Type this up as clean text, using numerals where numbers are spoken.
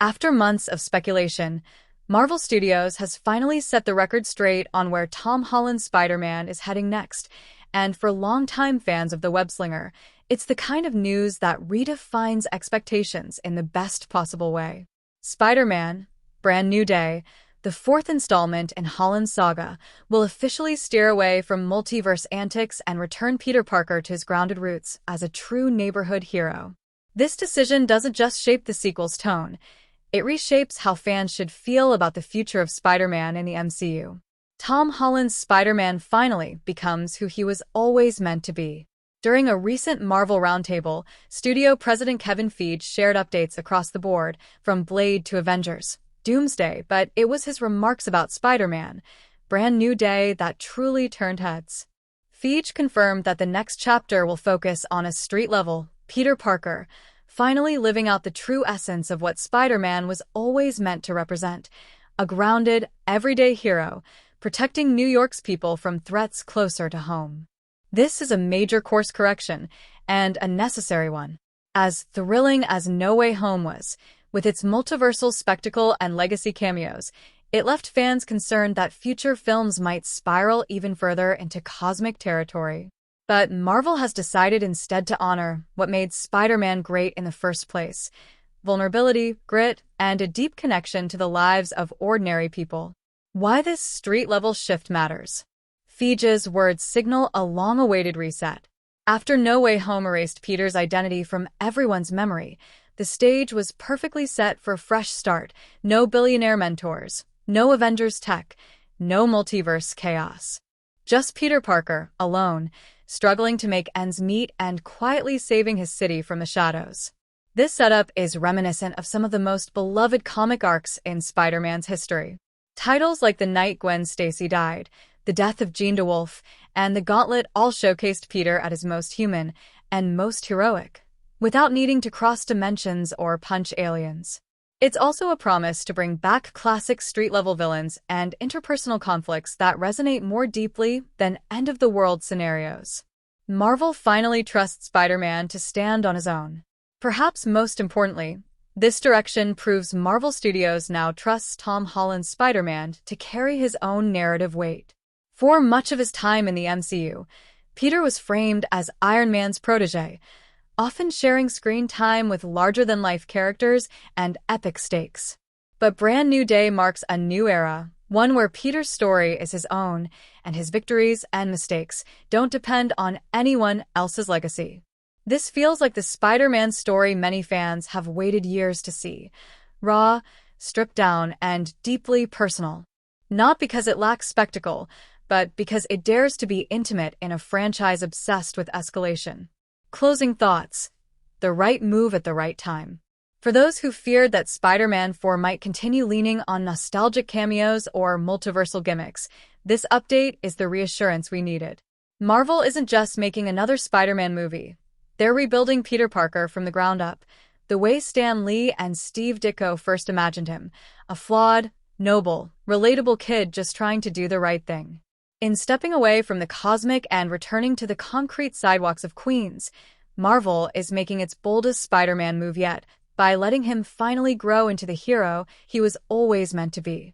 After months of speculation, Marvel Studios has finally set the record straight on where Tom Holland's Spider-Man is heading next, and for longtime fans of the web-slinger, it's the kind of news that redefines expectations in the best possible way. Spider-Man, Brand New Day, the fourth installment in Holland's saga, will officially steer away from multiverse antics and return Peter Parker to his grounded roots as a true neighborhood hero. This decision doesn't just shape the sequel's tone, it reshapes how fans should feel about the future of Spider-Man in the MCU. Tom Holland's Spider-Man finally becomes who he was always meant to be. During a recent Marvel roundtable, studio president Kevin Feige shared updates across the board, from Blade to Avengers, Doomsday, but it was his remarks about Spider-Man, Brand New Day, that truly turned heads. Feige confirmed that the next chapter will focus on a street-level Peter Parker, finally living out the true essence of what Spider-Man was always meant to represent, a grounded, everyday hero, protecting New York's people from threats closer to home. This is a major course correction, and a necessary one. As thrilling as No Way Home was, with its multiversal spectacle and legacy cameos, it left fans concerned that future films might spiral even further into cosmic territory. But Marvel has decided instead to honor what made Spider-Man great in the first place: vulnerability, grit, and a deep connection to the lives of ordinary people. Why this street-level shift matters. Feige's words signal a long-awaited reset. After No Way Home erased Peter's identity from everyone's memory, the stage was perfectly set for a fresh start. No billionaire mentors, no Avengers tech, no multiverse chaos. Just Peter Parker, alone, struggling to make ends meet and quietly saving his city from the shadows. This setup is reminiscent of some of the most beloved comic arcs in Spider-Man's history. Titles like The Night Gwen Stacy Died, The Death of Jean DeWolf, and The Gauntlet all showcased Peter at his most human and most heroic, without needing to cross dimensions or punch aliens. It's also a promise to bring back classic street-level villains and interpersonal conflicts that resonate more deeply than end-of-the-world scenarios. Marvel finally trusts Spider-Man to stand on his own. Perhaps most importantly, this direction proves Marvel Studios now trusts Tom Holland's Spider-Man to carry his own narrative weight. For much of his time in the MCU, Peter was framed as Iron Man's protege, often sharing screen time with larger-than-life characters and epic stakes. But Brand New Day marks a new era, one where Peter's story is his own, and his victories and mistakes don't depend on anyone else's legacy. This feels like the Spider-Man story many fans have waited years to see. Raw, stripped down, and deeply personal. Not because it lacks spectacle, but because it dares to be intimate in a franchise obsessed with escalation. Closing thoughts. The right move at the right time. For those who feared that Spider-Man 4 might continue leaning on nostalgic cameos or multiversal gimmicks, this update is the reassurance we needed. Marvel isn't just making another Spider-Man movie. They're rebuilding Peter Parker from the ground up, the way Stan Lee and Steve Ditko first imagined him, a flawed, noble, relatable kid just trying to do the right thing. In stepping away from the cosmic and returning to the concrete sidewalks of Queens, Marvel is making its boldest Spider-Man move yet by letting him finally grow into the hero he was always meant to be.